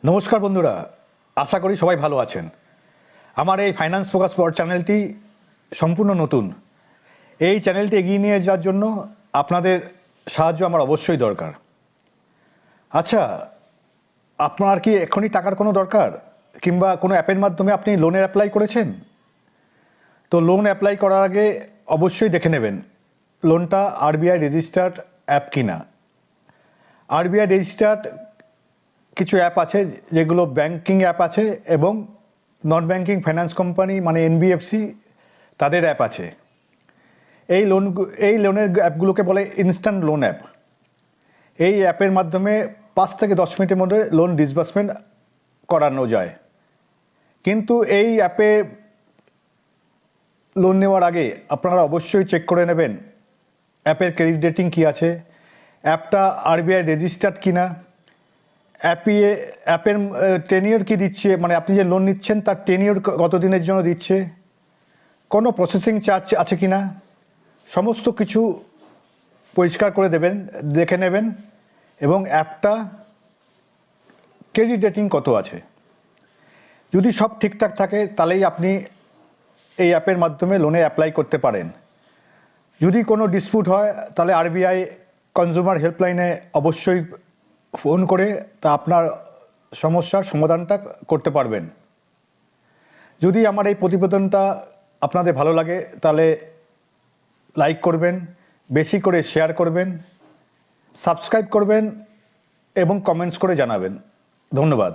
নমস্কার বন্ধুরা, আশা করি সবাই ভালো আছেন। আমার এই ফাইন্যান্স ফোকাস পড চ্যানেলটি সম্পূর্ণ নতুন। এই চ্যানেলটি এগিয়ে নিয়ে যাওয়ার জন্য আপনাদের সাহায্য আমার অবশ্যই দরকার। আচ্ছা, আপনার কি এখনই টাকার কোনো দরকার, কিংবা কোনো অ্যাপের মাধ্যমে আপনি লোনের অ্যাপ্লাই করেছেন? তো লোন অ্যাপ্লাই করার আগে অবশ্যই দেখে নেবেন লোনটা আরবিআই রেজিস্টার্ড অ্যাপ কিনা। আরবিআই রেজিস্টার্ড কিছু অ্যাপ আছে, যেগুলো ব্যাংকিং অ্যাপ আছে এবং নন ব্যাংকিং ফাইন্যান্স কোম্পানি মানে এনবিএফসি তাদের অ্যাপ আছে। এই লোনের অ্যাপগুলোকে বলে ইনস্ট্যান্ট লোন অ্যাপ। এই অ্যাপের মাধ্যমে 5 থেকে 10 মিনিটের মধ্যে লোন ডিসবার্সমেন্ট করানো যায়। কিন্তু এই অ্যাপে লোন নেওয়ার আগে আপনারা অবশ্যই চেক করে নেবেন অ্যাপের ক্রেডিট রেটিং কী আছে, অ্যাপটা আরবিআই রেজিস্টার্ড কিনা, অ্যাপের টেনিওর কি দিচ্ছে, মানে আপনি যে লোন নিচ্ছেন তার টেনিওর কত দিনের জন্য দিচ্ছে, কোনো প্রসেসিং চার্জ আছে কি না, সমস্ত কিছু পরিষ্কার করে দেখে নেবেন। এবং অ্যাপটা ক্রেডিট রেটিং কত আছে, যদি সব ঠিকঠাক থাকে তাহলেই আপনি এই অ্যাপের মাধ্যমে লোনে অ্যাপ্লাই করতে পারেন। যদি কোনো ডিসপিউট হয় তাহলে আরবিআই কনজিউমার হেল্পলাইনে অবশ্যই ফোন করে তা আপনার সমস্যার সমাধানটা করতে পারবেন। যদি আমার এই প্রতিবেদনটা আপনাদের ভালো লাগে তাহলে লাইক করবেন, বেশি করে শেয়ার করবেন, সাবস্ক্রাইব করবেন এবং কমেন্টস করে জানাবেন। ধন্যবাদ।